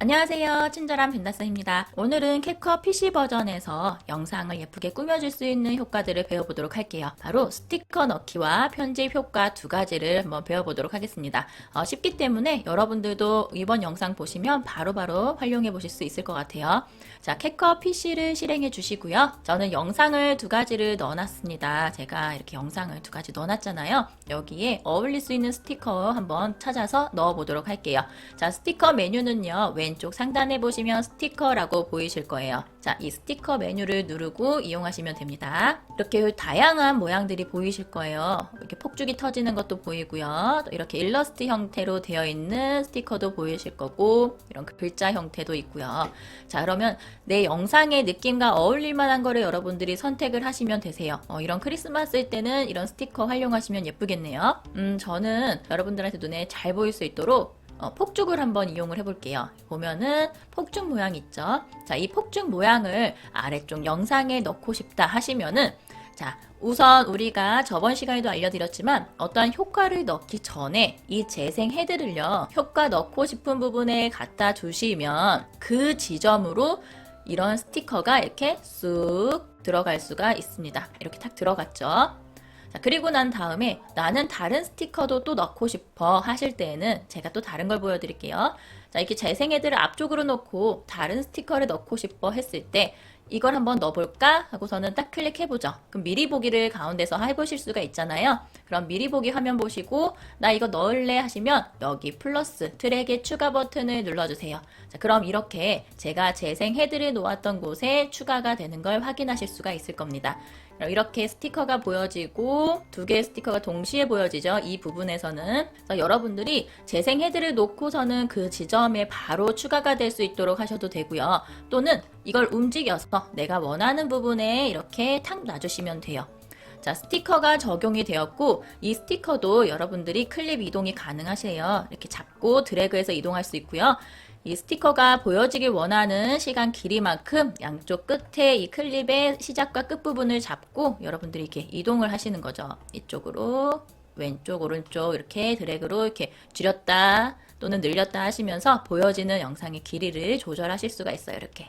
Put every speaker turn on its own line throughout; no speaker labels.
안녕하세요. 친절한 벤다스입니다. 오늘은 캡컷 PC 버전에서 영상을 예쁘게 꾸며줄 수 있는 효과들을 배워보도록 할게요. 바로 스티커 넣기와 편집 효과 두 가지를 한번 배워보도록 하겠습니다. 쉽기 때문에 여러분들도 이번 영상 보시면 바로바로 활용해 보실 수 있을 것 같아요. 자, 캡컷 PC를 실행해 주시고요. 저는 영상을 두 가지를 넣어놨습니다. 제가 이렇게 영상을 두 가지 넣어놨잖아요. 여기에 어울릴 수 있는 스티커 한번 찾아서 넣어보도록 할게요. 자, 스티커 메뉴는요. 왼쪽 상단에 보시면 스티커라고 보이실 거예요. 자, 이 스티커 메뉴를 누르고 이용하시면 됩니다. 이렇게 다양한 모양들이 보이실 거예요. 이렇게 폭죽이 터지는 것도 보이고요. 또 이렇게 일러스트 형태로 되어 있는 스티커도 보이실 거고, 이런 글자 형태도 있고요. 자, 그러면 내 영상의 느낌과 어울릴 만한 거를 여러분들이 선택을 하시면 되세요. 이런 크리스마스일 때는 이런 스티커 활용하시면 예쁘겠네요. 저는 여러분들한테 눈에 잘 보일 수 있도록 폭죽을 한번 이용을 해볼게요. 보면은 폭죽 모양 있죠? 자, 이 폭죽 모양을 아래쪽 영상에 넣고 싶다 하시면은, 자, 우선 우리가 저번 시간에도 알려드렸지만 어떠한 효과를 넣기 전에 이 재생 헤드를요, 효과 넣고 싶은 부분에 갖다 두시면 그 지점으로 이런 스티커가 이렇게 쑥 들어갈 수가 있습니다. 이렇게 탁 들어갔죠? 자, 그리고 난 다음에 나는 다른 스티커도 또 넣고 싶어 하실 때에는 제가 또 다른 걸 보여드릴게요. 자, 이렇게 재생 헤드를 앞쪽으로 놓고 다른 스티커를 넣고 싶어 했을 때 이걸 한번 넣어볼까 하고서는 딱 클릭해보죠. 그럼 미리 보기를 가운데서 해보실 수가 있잖아요. 그럼 미리 보기 화면 보시고 나 이거 넣을래 하시면 여기 플러스 트랙의 추가 버튼을 눌러주세요. 자, 그럼 이렇게 제가 재생 헤드를 놓았던 곳에 추가가 되는 걸 확인하실 수가 있을 겁니다. 이렇게 스티커가 보여지고 두 개의 스티커가 동시에 보여지죠. 이 부분에서는. 그래서 여러분들이 재생 헤드를 놓고서는 그 지점에 바로 추가가 될 수 있도록 하셔도 되고요. 또는 이걸 움직여서 내가 원하는 부분에 이렇게 탁 놔주시면 돼요. 자, 스티커가 적용이 되었고 이 스티커도 여러분들이 클립 이동이 가능하세요. 이렇게 잡고 드래그해서 이동할 수 있고요. 이 스티커가 보여지길 원하는 시간 길이만큼 양쪽 끝에 이 클립의 시작과 끝 부분을 잡고 여러분들이 이렇게 이동을 하시는 거죠. 이쪽으로 왼쪽 오른쪽 이렇게 드래그로 이렇게 줄였다 또는 늘렸다 하시면서 보여지는 영상의 길이를 조절하실 수가 있어요. 이렇게.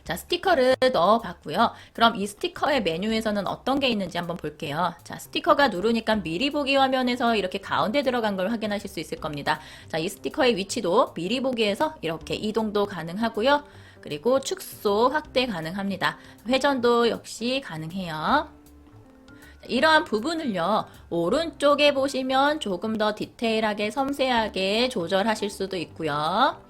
자, 스티커를 넣어봤고요. 그럼 이 스티커의 메뉴에서는 어떤 게 있는지 한번 볼게요. 자, 스티커가 누르니까 미리 보기 화면에서 이렇게 가운데 들어간 걸 확인하실 수 있을 겁니다. 자, 이 스티커의 위치도 미리 보기에서 이렇게 이동도 가능하고요. 그리고 축소, 확대 가능합니다. 회전도 역시 가능해요. 이러한 부분을요, 오른쪽에 보시면 조금 더 디테일하게 섬세하게 조절하실 수도 있고요.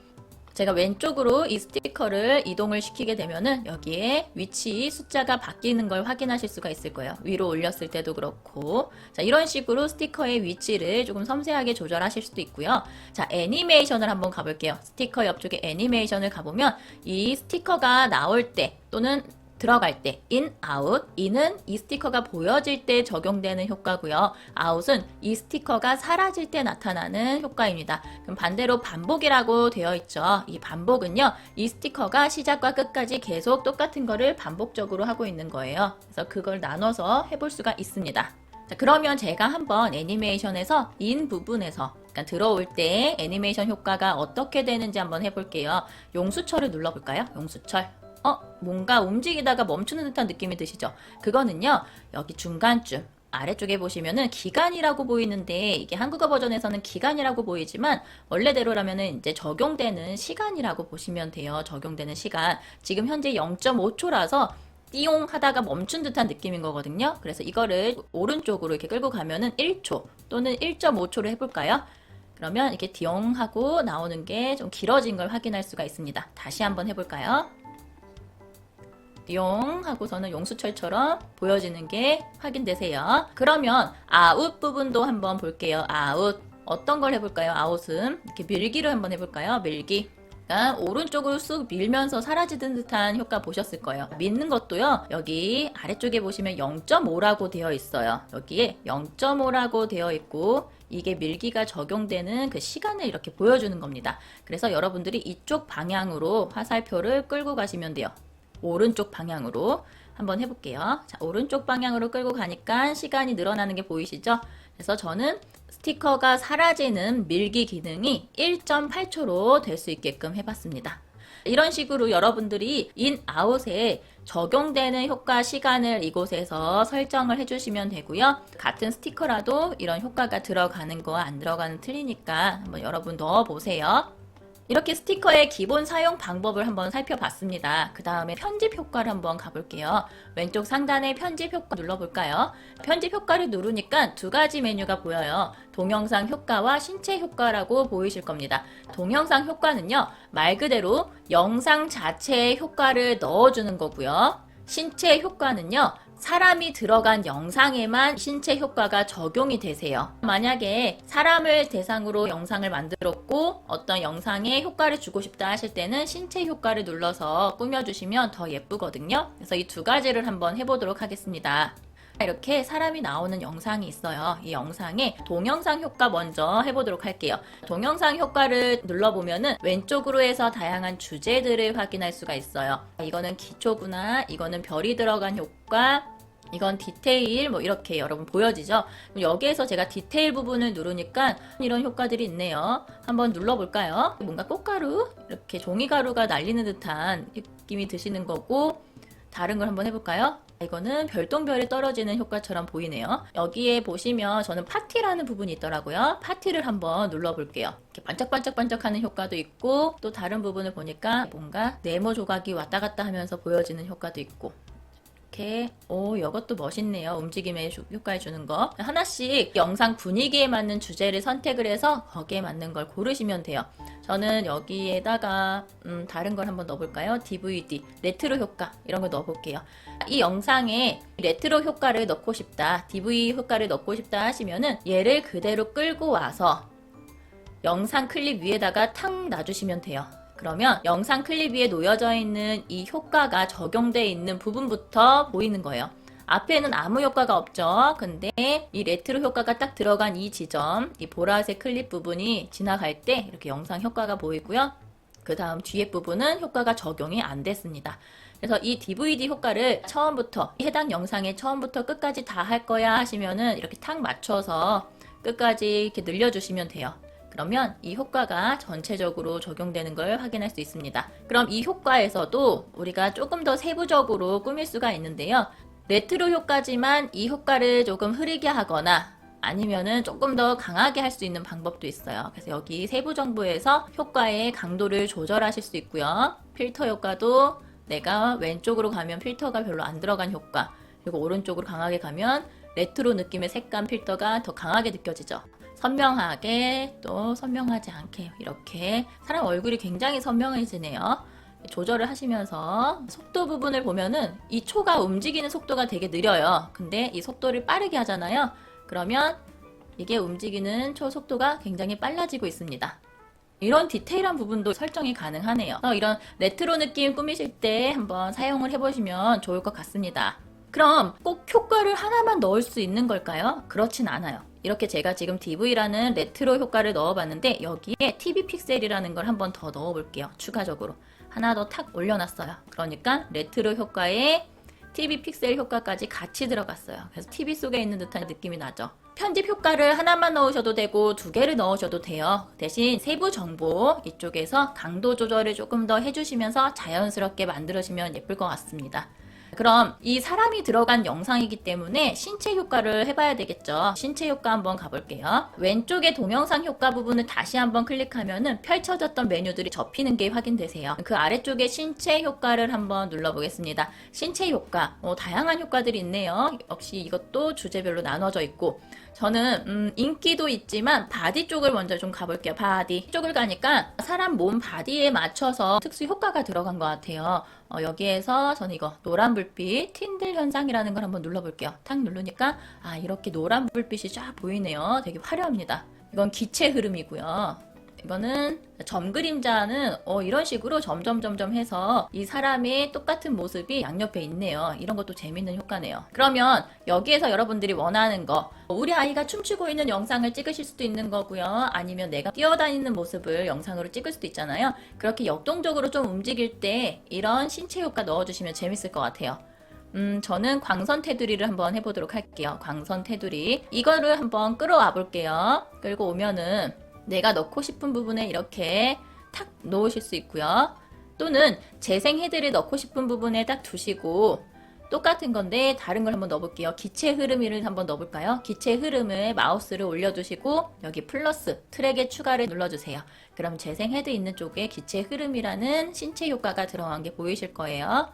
제가 왼쪽으로 이 스티커를 이동을 시키게 되면은 여기에 위치 숫자가 바뀌는 걸 확인하실 수가 있을 거예요. 위로 올렸을 때도 그렇고. 자, 이런 식으로 스티커의 위치를 조금 섬세하게 조절하실 수도 있고요. 자, 애니메이션을 한번 가볼게요. 스티커 옆쪽에 애니메이션을 가보면 이 스티커가 나올 때 또는 들어갈 때 in, out, in은 이 스티커가 보여질 때 적용되는 효과고요. out은 이 스티커가 사라질 때 나타나는 효과입니다. 그럼 반대로 반복이라고 되어 있죠. 이 반복은요. 이 스티커가 시작과 끝까지 계속 똑같은 거를 반복적으로 하고 있는 거예요. 그래서 그걸 나눠서 해볼 수가 있습니다. 자, 그러면 제가 한번 애니메이션에서 in 부분에서 그러니까 들어올 때 애니메이션 효과가 어떻게 되는지 한번 해볼게요. 용수철을 눌러볼까요? 용수철. 뭔가 움직이다가 멈추는 듯한 느낌이 드시죠? 그거는요, 여기 중간쯤 아래쪽에 보시면은 기간이라고 보이는데 이게 한국어 버전에서는 기간이라고 보이지만 원래대로라면은 이제 적용되는 시간이라고 보시면 돼요. 적용되는 시간. 지금 현재 0.5초라서 띠용 하다가 멈춘 듯한 느낌인 거거든요. 그래서 이거를 오른쪽으로 이렇게 끌고 가면은 1초 또는 1.5초로 해볼까요? 그러면 이렇게 띠용 하고 나오는 게 좀 길어진 걸 확인할 수가 있습니다. 다시 한번 해볼까요? 용 하고서는 용수철처럼 보여지는 게 확인되세요. 그러면 아웃 부분도 한번 볼게요. 아웃 어떤 걸 해볼까요? 아웃은 이렇게 밀기로 한번 해볼까요? 밀기. 그러니까 오른쪽으로 쑥 밀면서 사라지는 듯한 효과 보셨을 거예요. 밀는 것도요. 여기 아래쪽에 보시면 0.5라고 되어 있어요. 여기에 0.5라고 되어 있고 이게 밀기가 적용되는 그 시간을 이렇게 보여주는 겁니다. 그래서 여러분들이 이쪽 방향으로 화살표를 끌고 가시면 돼요. 오른쪽 방향으로 한번 해볼게요. 자, 오른쪽 방향으로 끌고 가니까 시간이 늘어나는 게 보이시죠? 그래서 저는 스티커가 사라지는 밀기 기능이 1.8초로 될 수 있게끔 해봤습니다. 이런 식으로 여러분들이 인아웃에 적용되는 효과 시간을 이곳에서 설정을 해주시면 되고요. 같은 스티커라도 이런 효과가 들어가는 거와 안 들어가는 틀리니까 한번 여러분 넣어보세요. 이렇게 스티커의 기본 사용 방법을 한번 살펴봤습니다. 그 다음에 편집 효과를 한번 가볼게요. 왼쪽 상단에 편집 효과 눌러볼까요? 편집 효과를 누르니까 두 가지 메뉴가 보여요. 동영상 효과와 신체 효과라고 보이실 겁니다. 동영상 효과는요, 말 그대로 영상 자체의 효과를 넣어주는 거고요. 신체 효과는요, 사람이 들어간 영상에만 신체 효과가 적용이 되세요. 만약에 사람을 대상으로 영상을 만들었고 어떤 영상에 효과를 주고 싶다 하실 때는 신체 효과를 눌러서 꾸며주시면 더 예쁘거든요. 그래서 이 두 가지를 한번 해보도록 하겠습니다. 이렇게 사람이 나오는 영상이 있어요. 이 영상에 동영상 효과 먼저 해보도록 할게요. 동영상 효과를 눌러보면은 왼쪽으로 해서 다양한 주제들을 확인할 수가 있어요. 이거는 기초구나, 이거는 별이 들어간 효과, 이건 디테일, 뭐 이렇게 여러분 보여지죠? 여기에서 제가 디테일 부분을 누르니까 이런 효과들이 있네요. 한번 눌러볼까요? 뭔가 꽃가루, 이렇게 종이가루가 날리는 듯한 느낌이 드시는 거고, 다른 걸 한번 해볼까요? 이거는 별똥별이 떨어지는 효과처럼 보이네요. 여기에 보시면 저는 파티라는 부분이 있더라고요. 파티를 한번 눌러볼게요. 이렇게 반짝반짝반짝하는 효과도 있고, 또 다른 부분을 보니까 뭔가 네모 조각이 왔다 갔다 하면서 보여지는 효과도 있고, 이렇게 이것도 멋있네요. 움직임에 효과해 주는 거. 하나씩 영상 분위기에 맞는 주제를 선택을 해서 거기에 맞는 걸 고르시면 돼요. 저는 여기에다가 다른 걸 한번 넣어볼까요? DVD, 레트로 효과 이런 거 넣어볼게요. 이 영상에 레트로 효과를 넣고 싶다, DV 효과를 넣고 싶다 하시면은 얘를 그대로 끌고 와서 영상 클립 위에다가 탁 놔주시면 돼요. 그러면 영상 클립 위에 놓여져 있는 이 효과가 적용되어 있는 부분부터 보이는 거예요. 앞에는 아무 효과가 없죠. 근데 이 레트로 효과가 딱 들어간 이 지점, 이 보라색 클립 부분이 지나갈 때 이렇게 영상 효과가 보이고요. 그 다음 뒤에 부분은 효과가 적용이 안 됐습니다. 그래서 이 DVD 효과를 처음부터, 해당 영상의 처음부터 끝까지 다 할 거야 하시면은 이렇게 탁 맞춰서 끝까지 이렇게 늘려주시면 돼요. 그러면 이 효과가 전체적으로 적용되는 걸 확인할 수 있습니다. 그럼 이 효과에서도 우리가 조금 더 세부적으로 꾸밀 수가 있는데요. 레트로 효과지만 이 효과를 조금 흐리게 하거나 아니면은 조금 더 강하게 할 수 있는 방법도 있어요. 그래서 여기 세부 정보에서 효과의 강도를 조절하실 수 있고요. 필터 효과도 내가 왼쪽으로 가면 필터가 별로 안 들어간 효과, 그리고 오른쪽으로 강하게 가면 레트로 느낌의 색감 필터가 더 강하게 느껴지죠. 선명하게 또 선명하지 않게 이렇게 사람 얼굴이 굉장히 선명해지네요. 조절을 하시면서 속도 부분을 보면은 이 초가 움직이는 속도가 되게 느려요. 근데 이 속도를 빠르게 하잖아요. 그러면 이게 움직이는 초 속도가 굉장히 빨라지고 있습니다. 이런 디테일한 부분도 설정이 가능하네요. 이런 레트로 느낌 꾸미실 때 한번 사용을 해보시면 좋을 것 같습니다. 그럼 꼭 효과를 하나만 넣을 수 있는 걸까요? 그렇진 않아요. 이렇게 제가 지금 DV라는 레트로 효과를 넣어봤는데 여기에 TV 픽셀이라는 걸 한번 더 넣어볼게요. 추가적으로 하나 더 탁 올려놨어요. 그러니까 레트로 효과에 TV 픽셀 효과까지 같이 들어갔어요. 그래서 TV 속에 있는 듯한 느낌이 나죠. 편집 효과를 하나만 넣으셔도 되고 두 개를 넣으셔도 돼요. 대신 세부 정보 이쪽에서 강도 조절을 조금 더 해주시면서 자연스럽게 만들어지면 예쁠 것 같습니다. 그럼 이 사람이 들어간 영상이기 때문에 신체 효과를 해봐야 되겠죠. 신체 효과 한번 가볼게요. 왼쪽에 동영상 효과 부분을 다시 한번 클릭하면은 펼쳐졌던 메뉴들이 접히는 게 확인되세요. 그 아래쪽에 신체 효과를 한번 눌러보겠습니다. 신체 효과, 다양한 효과들이 있네요. 역시 이것도 주제별로 나눠져 있고, 저는 인기도 있지만 바디 쪽을 먼저 좀 가볼게요. 바디 쪽을 가니까 사람 몸 바디에 맞춰서 특수 효과가 들어간 것 같아요. 여기에서 저는 이거 노란 불빛 틴들 현상이라는 걸 한번 눌러볼게요. 탁 누르니까 이렇게 노란 불빛이 쫙 보이네요. 되게 화려합니다. 이건 기체 흐름이고요. 이거는 점 그림자는 이런 식으로 점점 해서 이 사람의 똑같은 모습이 양옆에 있네요. 이런 것도 재밌는 효과네요. 그러면 여기에서 여러분들이 원하는 거, 우리 아이가 춤추고 있는 영상을 찍으실 수도 있는 거고요. 아니면 내가 뛰어다니는 모습을 영상으로 찍을 수도 있잖아요. 그렇게 역동적으로 좀 움직일 때 이런 신체 효과 넣어주시면 재밌을 것 같아요. 저는 광선 테두리를 한번 해보도록 할게요. 광선 테두리. 이거를 한번 끌어와 볼게요. 끌고 오면은 내가 넣고 싶은 부분에 이렇게 탁 놓으실 수 있고요. 또는 재생 헤드를 넣고 싶은 부분에 딱 두시고 똑같은 건데 다른 걸 한번 넣어볼게요. 기체 흐름을 한번 넣어볼까요? 기체 흐름을 마우스를 올려두시고 여기 플러스 트랙의 추가를 눌러주세요. 그럼 재생 헤드 있는 쪽에 기체 흐름이라는 신체 효과가 들어간 게 보이실 거예요.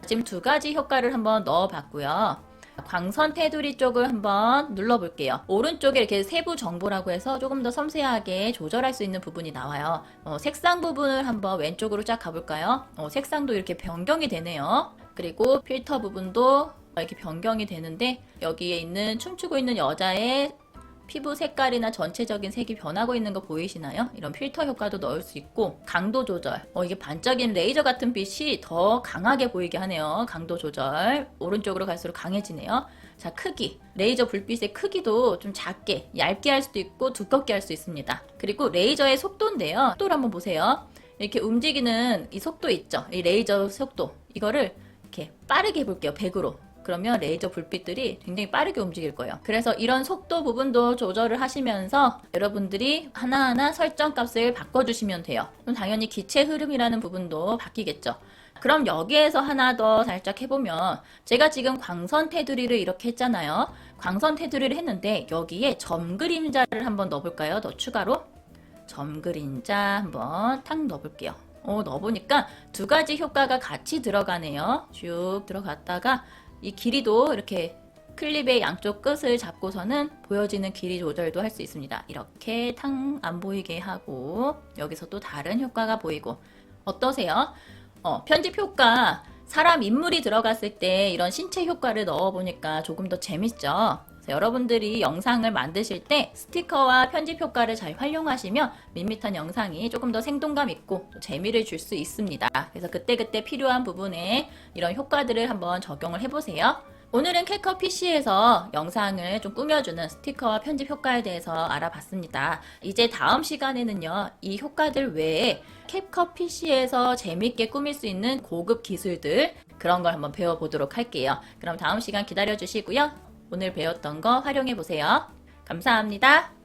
지금 두 가지 효과를 한번 넣어봤고요. 광선 테두리 쪽을 한번 눌러볼게요. 오른쪽에 이렇게 세부 정보라고 해서 조금 더 섬세하게 조절할 수 있는 부분이 나와요. 색상 부분을 한번 왼쪽으로 쫙 가볼까요? 색상도 이렇게 변경이 되네요. 그리고 필터 부분도 이렇게 변경이 되는데 여기에 있는 춤추고 있는 여자의 피부 색깔이나 전체적인 색이 변하고 있는 거 보이시나요? 이런 필터 효과도 넣을 수 있고 강도 조절. 이게 반짝이는 레이저 같은 빛이 더 강하게 보이게 하네요. 강도 조절. 오른쪽으로 갈수록 강해지네요. 자, 크기. 레이저 불빛의 크기도 좀 작게, 얇게 할 수도 있고 두껍게 할 수 있습니다. 그리고 레이저의 속도인데요. 속도를 한번 보세요. 이렇게 움직이는 이 속도 있죠? 이 레이저 속도. 이거를 이렇게 빠르게 해볼게요. 100으로. 그러면 레이저 불빛들이 굉장히 빠르게 움직일 거예요. 그래서 이런 속도 부분도 조절을 하시면서 여러분들이 하나하나 설정 값을 바꿔주시면 돼요. 그럼 당연히 기체 흐름이라는 부분도 바뀌겠죠. 그럼 여기에서 하나 더 살짝 해보면 제가 지금 광선 테두리를 이렇게 했잖아요. 광선 테두리를 했는데 여기에 점 그림자를 한번 넣어볼까요? 더 추가로 점 그림자 한번 탁 넣어볼게요. 넣어보니까 두 가지 효과가 같이 들어가네요. 쭉 들어갔다가 이 길이도 이렇게 클립의 양쪽 끝을 잡고서는 보여지는 길이 조절도 할 수 있습니다. 이렇게 탕 안 보이게 하고 여기서 또 다른 효과가 보이고 어떠세요? 편집 효과 사람 인물이 들어갔을 때 이런 신체 효과를 넣어보니까 조금 더 재밌죠? 여러분들이 영상을 만드실 때 스티커와 편집 효과를 잘 활용하시면 밋밋한 영상이 조금 더 생동감 있고 재미를 줄 수 있습니다. 그래서 그때그때 필요한 부분에 이런 효과들을 한번 적용을 해보세요. 오늘은 캡컷 PC에서 영상을 좀 꾸며주는 스티커와 편집 효과에 대해서 알아봤습니다. 이제 다음 시간에는요, 이 효과들 외에 캡컷 PC에서 재밌게 꾸밀 수 있는 고급 기술들, 그런 걸 한번 배워보도록 할게요. 그럼 다음 시간 기다려주시고요. 오늘 배웠던 거 활용해 보세요. 감사합니다.